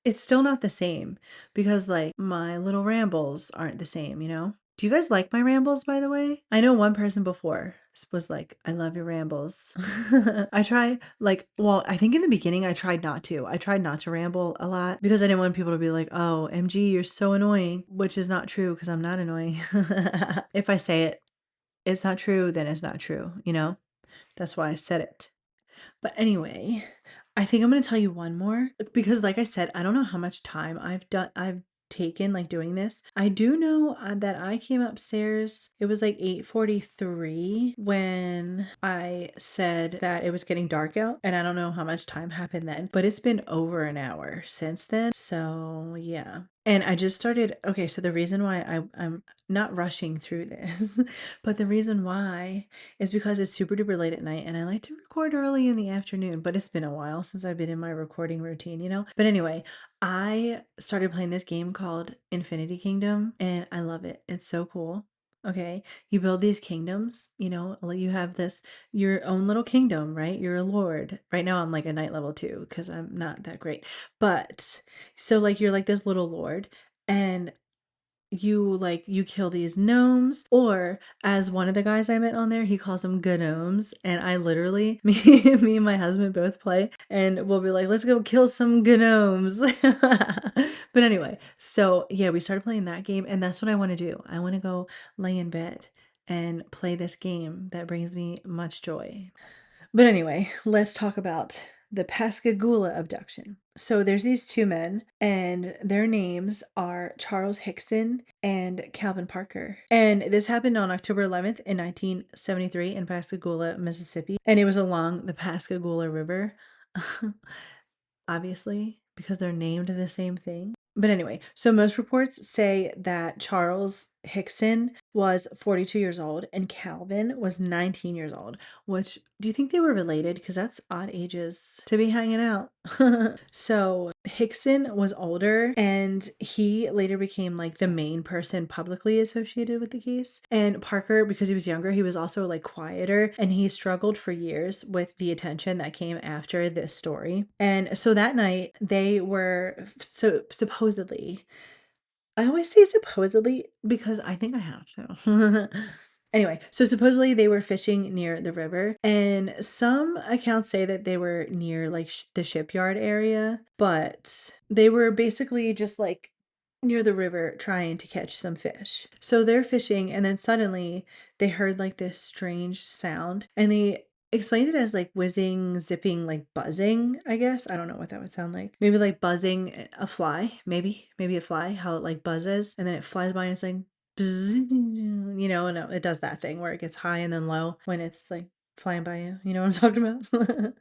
it's still not the same because like my little rambles aren't the same, you know? Do you guys like my rambles, by the way? I know one person before was like, I love your rambles. I try, like, well, I think in the beginning I tried not to. I tried not to ramble a lot because I didn't want people to be like, oh, MG, you're so annoying, which is not true because I'm not annoying. If I say it, it's not true, then it's not true, you know? That's why I said it. But anyway, I think I'm gonna tell you one more because like I said, I don't know how much time I've taken like doing this. I do know that I came upstairs. It was like 8:43 when I said that it was getting dark out, and I don't know how much time happened then, but it's been over an hour since then. So, yeah. And I just started, okay, so the reason why I'm not rushing through this, but the reason why is because it's super duper late at night and I like to record early in the afternoon, but it's been a while since I've been in my recording routine, you know? But anyway, I started playing this game called Infinity Kingdom and I love it. It's so cool. Okay. You build these kingdoms, like you have your own little kingdom, right? You're a lord. Right now I'm like a knight level 2 because I'm not that great. But so like you're like this little lord and you kill these gnomes, or as one of the guys I met on there, he calls them gnomes, and I literally me and my husband both play, and we'll be like, "Let's go kill some gnomes." But anyway, so yeah, we started playing that game, and that's what I want to do. I want to go lay in bed and play this game that brings me much joy. But anyway, let's talk about the Pascagoula abduction. So there's these two men, and their names are Charles Hickson and Calvin Parker. And this happened on October 11th in 1973 in Pascagoula, Mississippi. And it was along the Pascagoula River, obviously, because they're named the same thing. But anyway, so most reports say that Charles Hickson was 42 years old and Calvin was 19 years old, which do you think they were related? Because that's odd ages to be hanging out. So Hickson was older and he later became like the main person publicly associated with the case. And Parker, because he was younger, he was also like quieter and he struggled for years with the attention that came after this story. And so that night they were supposedly, I always say supposedly because I think I have to. Anyway, so supposedly they were fishing near the river, and some accounts say that they were near like the shipyard area, but they were basically just like near the river trying to catch some fish. So they're fishing, and then suddenly they heard like this strange sound, and they explained it as like whizzing, zipping, like buzzing, I guess. I don't know what that would sound like. Maybe like buzzing a fly, maybe a fly, how it like buzzes and then it flies by and it's like bzzz, and it does that thing where it gets high and then low when it's like flying by you. You know what I'm talking about?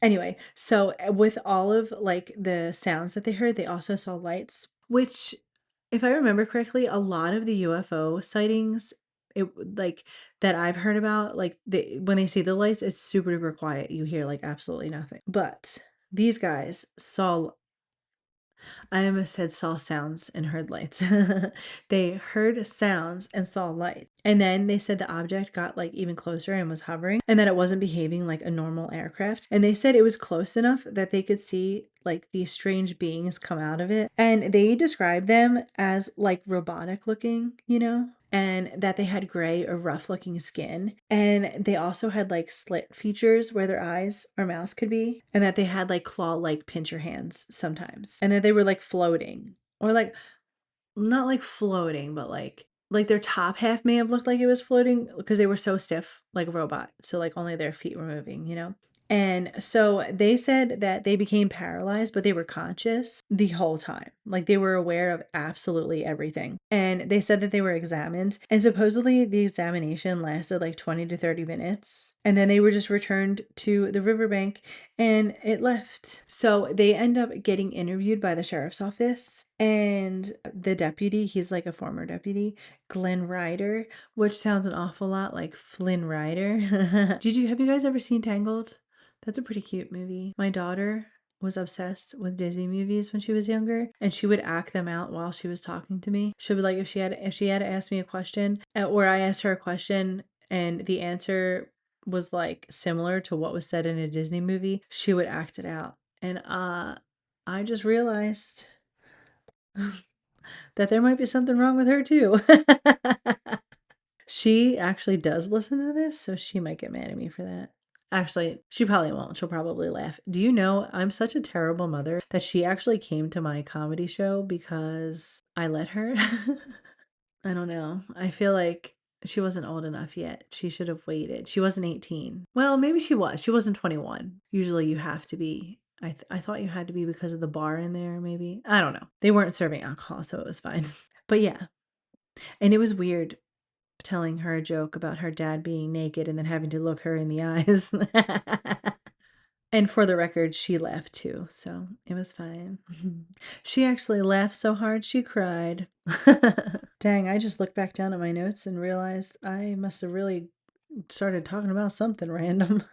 Anyway, so with all of like the sounds that they heard, they also saw lights, which if I remember correctly, a lot of the UFO sightings like that I've heard about, like when they see the lights, it's super duper quiet. You hear like absolutely nothing. But these guys saw, I almost said saw sounds and heard lights. They heard sounds and saw lights. And then they said the object got like even closer and was hovering and that it wasn't behaving like a normal aircraft. And they said it was close enough that they could see like these strange beings come out of it. And they described them as like robotic looking, and that they had gray or rough looking skin. And they also had like slit features where their eyes or mouths could be. And that they had like claw like pincher hands sometimes. And that they were like floating or like not like floating, but like their top half may have looked like it was floating because they were so stiff, like a robot. So like only their feet were moving. And so they said that they became paralyzed, but they were conscious the whole time. Like they were aware of absolutely everything. And they said that they were examined. And supposedly the examination lasted like 20 to 30 minutes. And then they were just returned to the riverbank and it left. So they end up getting interviewed by the sheriff's office. And the deputy, he's like a former deputy, Glenn Ryder, which sounds an awful lot like Flynn Rider. Have you guys ever seen Tangled? That's a pretty cute movie. My daughter was obsessed with Disney movies when she was younger, and she would act them out while she was talking to me. She would like if she had to ask me a question, or I asked her a question and the answer was like similar to what was said in a Disney movie, she would act it out. And I just realized that there might be something wrong with her too. She actually does listen to this, so she might get mad at me for that. Actually, she probably won't. She'll probably laugh. Do you know I'm such a terrible mother that she actually came to my comedy show because I let her? I don't know. I feel like she wasn't old enough yet. She should have waited. She wasn't 18. Well, maybe she was. She wasn't 21. Usually you have to be. I thought you had to be because of the bar in there, maybe. I don't know. They weren't serving alcohol, so it was fine. But yeah. And it was weird telling her a joke about her dad being naked and then having to look her in the eyes. And for the record, she laughed too, so it was fine. She actually laughed so hard she cried. Dang, I just looked back down at my notes and realized I must have really started talking about something random.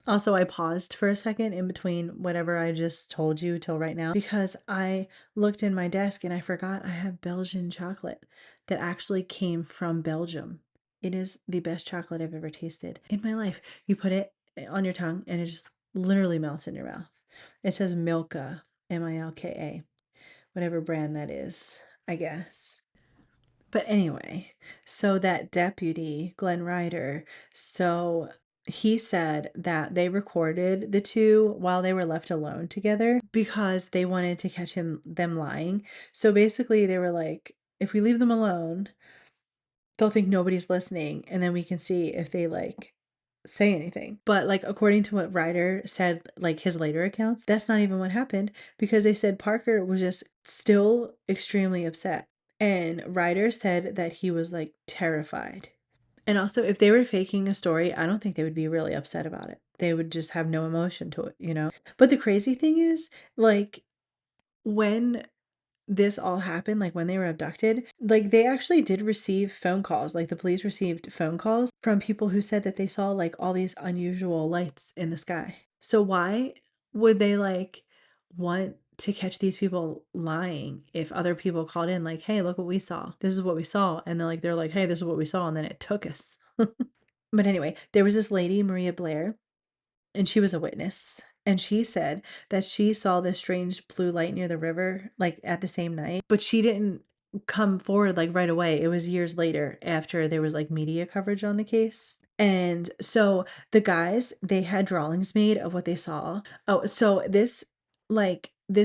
Also, I paused for a second in between whatever I just told you till right now because I looked in my desk and I forgot I have Belgian chocolate that actually came from Belgium. It is the best chocolate I've ever tasted in my life. You put it on your tongue and it just literally melts in your mouth. It says Milka, Milka, whatever brand that is, I guess. But anyway, so that deputy, Glenn Ryder, so he said that they recorded the two while they were left alone together because they wanted to catch them lying. So basically they were like, if we leave them alone, they'll think nobody's listening and then we can see if they like say anything. But like according to what Ryder said, like his later accounts, that's not even what happened because they said Parker was just still extremely upset. And Ryder said that he was like terrified. And also, if they were faking a story, I don't think they would be really upset about it. They would just have no emotion to it, you know? But the crazy thing is, like, when this all happened, like when they were abducted, like they actually did receive phone calls. Like the police received phone calls from people who said that they saw like all these unusual lights in the sky. So why would they like want to catch these people lying if other people called in like, "Hey, look what we saw. This is what we saw." And they're like, "Hey, this is what we saw." And then it took us. But anyway, there was this lady, Maria Blair, and she was a witness, and she said that she saw this strange blue light near the river, like, at the same night, but she didn't come forward, like, right away. It was years later after there was, like, media coverage on the case, and so the guys, they had drawings made of what they saw. Oh, so this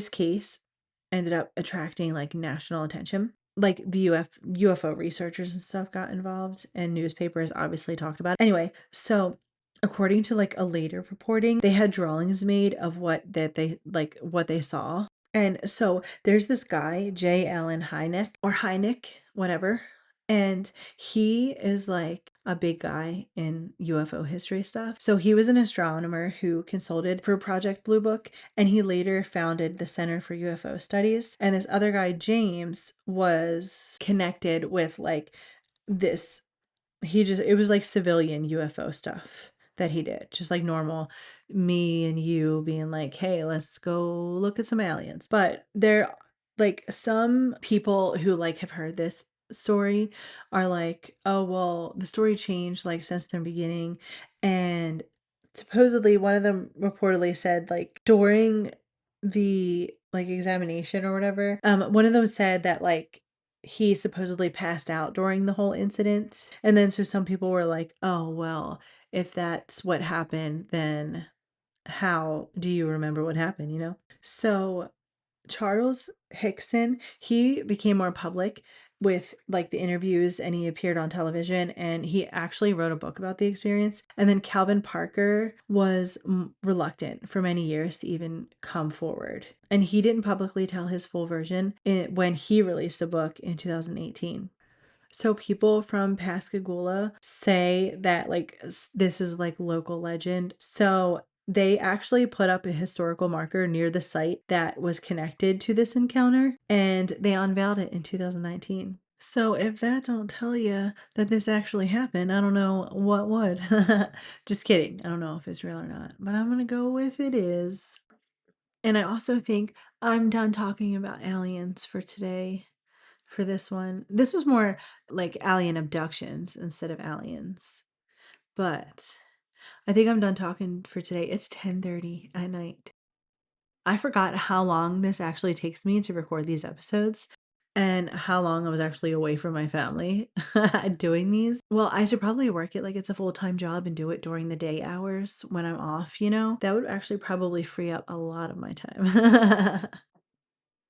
case ended up attracting, like, national attention. Like, the UFO researchers and stuff got involved, and newspapers obviously talked about it. Anyway, so according to, like, a later reporting, they had drawings made of what they saw, and so there's this guy, J. Allen Hynek or Hynek, whatever, and he is, like, a big guy in UFO history stuff. So he was an astronomer who consulted for Project Blue Book, and he later founded the Center for UFO Studies, and this other guy, James, was connected with, like, this it was like civilian UFO stuff that he did, just like normal me and you being like, "Hey, let's go look at some aliens." But there like some people who like have heard this story are like, "Oh, well, the story changed like since the beginning." And supposedly one of them reportedly said like during the like examination or whatever, one of them said that like he supposedly passed out during the whole incident. And then so some people were like, "Oh, well, if that's what happened, then how do you remember what happened, you know?" So Charles Hickson, he became more public with like the interviews and he appeared on television and he actually wrote a book about the experience. And then Calvin Parker was reluctant for many years to even come forward. And he didn't publicly tell his full version when he released a book in 2018. So people from Pascagoula say that like this is like local legend. So they actually put up a historical marker near the site that was connected to this encounter and they unveiled it in 2019. So if that don't tell you that this actually happened, I don't know what would. Just kidding. I don't know if it's real or not, but I'm going to go with it is. And I also think I'm done talking about aliens for today for this one. This was more like alien abductions instead of aliens. But I think I'm done talking for today. It's 10:30 at night. I forgot how long this actually takes me to record these episodes and how long I was actually away from my family doing these. Well, I should probably work it like it's a full-time job and do it during the day hours when I'm off, you know? That would actually probably free up a lot of my time.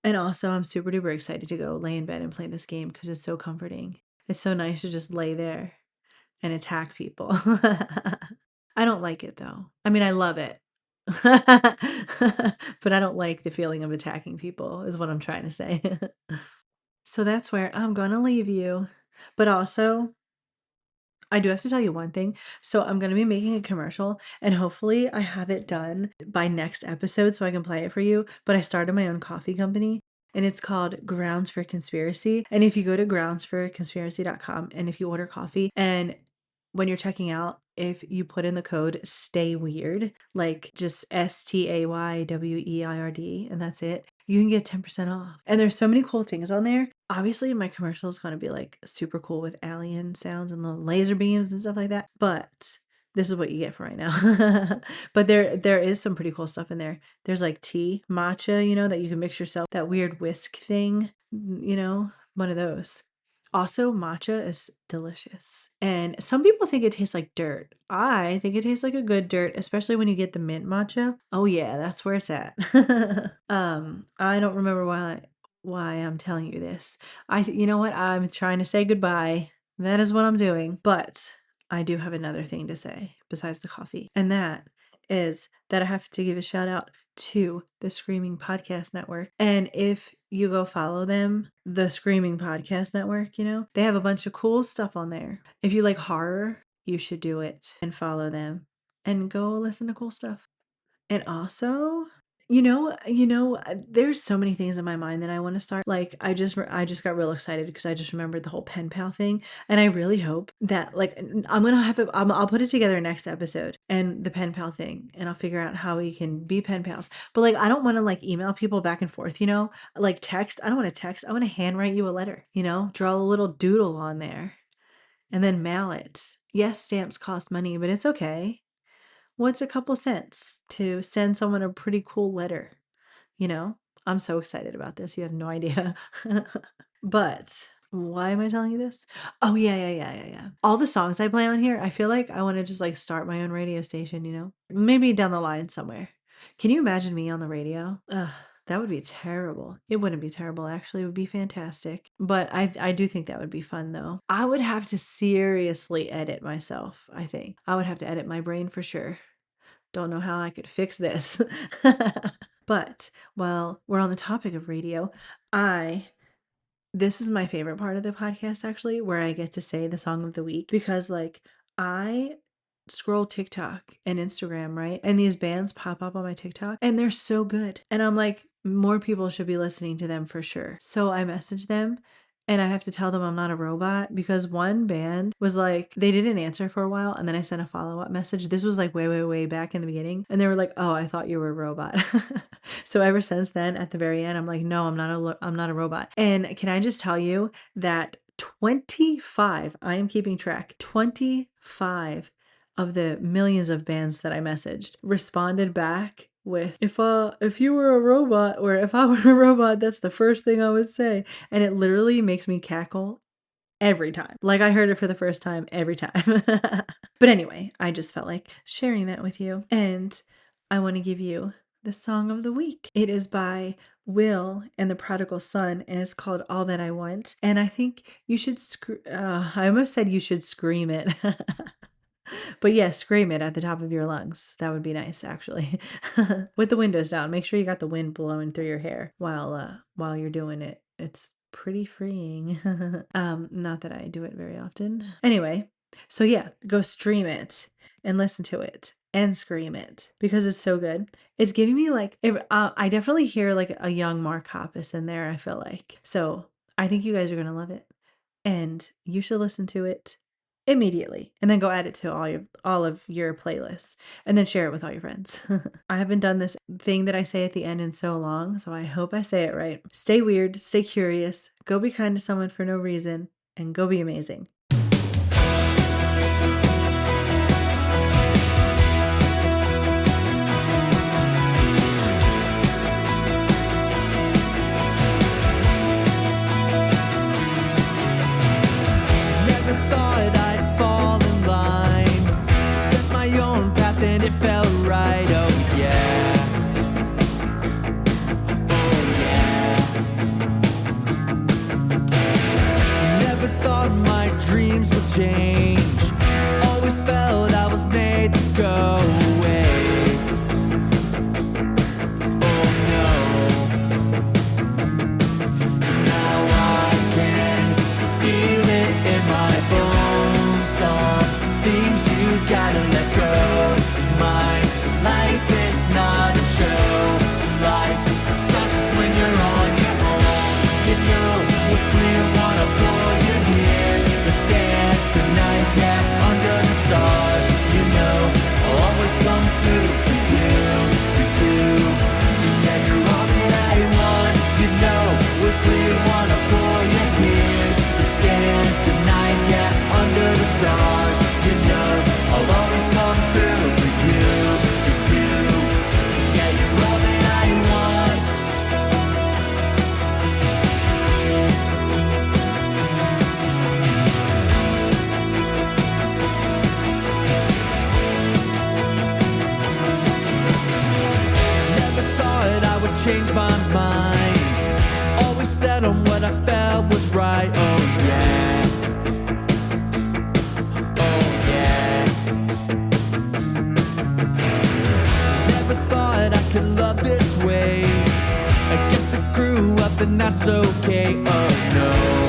And also, I'm super duper excited to go lay in bed and play this game because it's so comforting. It's so nice to just lay there and attack people. I don't like it though. I mean, I love it. But I don't like the feeling of attacking people, is what I'm trying to say. So that's where I'm going to leave you. But also, I do have to tell you one thing. So I'm gonna be making a commercial and hopefully I have it done by next episode so I can play it for you. But I started my own coffee company and it's called Grounds for Conspiracy. And if you go to groundsforconspiracy.com and if you order coffee and when you're checking out, if you put in the code stay weird, like just STAYWEIRD, and that's it, you can get 10% off. And there's so many cool things on there. Obviously, my commercial is going to be like super cool with alien sounds and the laser beams and stuff like that. But this is what you get for right now. But there is some pretty cool stuff in there. There's like tea, matcha, you know, that you can mix yourself, that weird whisk thing, you know, one of those. Also, matcha is delicious. And some people think it tastes like dirt. I think it tastes like a good dirt, especially when you get the mint matcha. Oh yeah, that's where it's at. I don't remember why I'm telling you this. You know what? I'm trying to say goodbye. That is what I'm doing. But I do have another thing to say besides the coffee. And that is that I have to give a shout out to the Screaming Podcast Network. And if you go follow them, the Screaming Podcast Network, you know, they have a bunch of cool stuff on there. If you like horror, you should do it and follow them and go listen to cool stuff. And also, there's so many things in my mind that I want to start. Like I just got real excited because I just remembered the whole pen pal thing, and I really hope that like I'm gonna have it. I'll put it together next episode and the pen pal thing, and I'll figure out how we can be pen pals. But like I don't want to like email people back and forth, you know, like text. I don't want to text. I want to handwrite you a letter. You know, draw a little doodle on there, and then mail it. Yes, stamps cost money, but it's okay. What's a couple cents to send someone a pretty cool letter? You know, I'm so excited about this. You have no idea. But why am I telling you this? Oh, yeah. All the songs I play on here, I feel like I want to just like start my own radio station, you know, maybe down the line somewhere. Can you imagine me on the radio? Ugh, that would be terrible. It wouldn't be terrible, actually. It would be fantastic. But I do think that would be fun, though. I would have to seriously edit myself, I think. I would have to edit my brain for sure. Don't know how I could fix this. But while we're on the topic of radio, this is my favorite part of the podcast actually, where I get to say the song of the week because like I scroll TikTok and Instagram, right? And these bands pop up on my TikTok and they're so good. And I'm like, more people should be listening to them for sure. So I message them and I have to tell them I'm not a robot because one band was like, they didn't answer for a while. And then I sent a follow-up message. This was like way back in the beginning. And they were like, oh, I thought you were a robot. So ever since then, at the very end, I'm like, no, I'm not a robot. And can I just tell you that 25, I am keeping track, 25 of the millions of bands that I messaged responded back with if you were a robot or if I were a robot, that's the first thing I would say. And it literally makes me cackle every time. Like I heard it for the first time every time. But anyway, I just felt like sharing that with you. And I want to give you the song of the week. It is by Will and the Prodigal Son, and it's called All That I Want. And I think you should I almost said you should scream it. But yeah, scream it at the top of your lungs. That would be nice, actually. With the windows down. Make sure you got the wind blowing through your hair while you're doing it. It's pretty freeing. Not that I do it very often. Anyway, so yeah, go stream it and listen to it and scream it because it's so good. It's giving me like I definitely hear like a young Mark Hoppus in there, I feel like. So I think you guys are gonna love it. And you should listen to it immediately and then go add it to all of your playlists and then share it with all your friends. I haven't done this thing that I say at the end in so long, so I hope I say it right. Stay weird, stay curious, go be kind to someone for no reason, and go be amazing. And it felt right, oh yeah. Oh yeah. Never thought my dreams would change. Always felt I was made to go away. Oh no. Now I can feel it in my bones. Some things you gotta let go. My life is not a show. Life sucks when you're on your own. You know, we're clear, wanna pull you here. Let's dance tonight. decide on what I felt was right. Oh yeah. Oh yeah. Never thought I could love this way. I guess I grew up and that's okay. Oh no.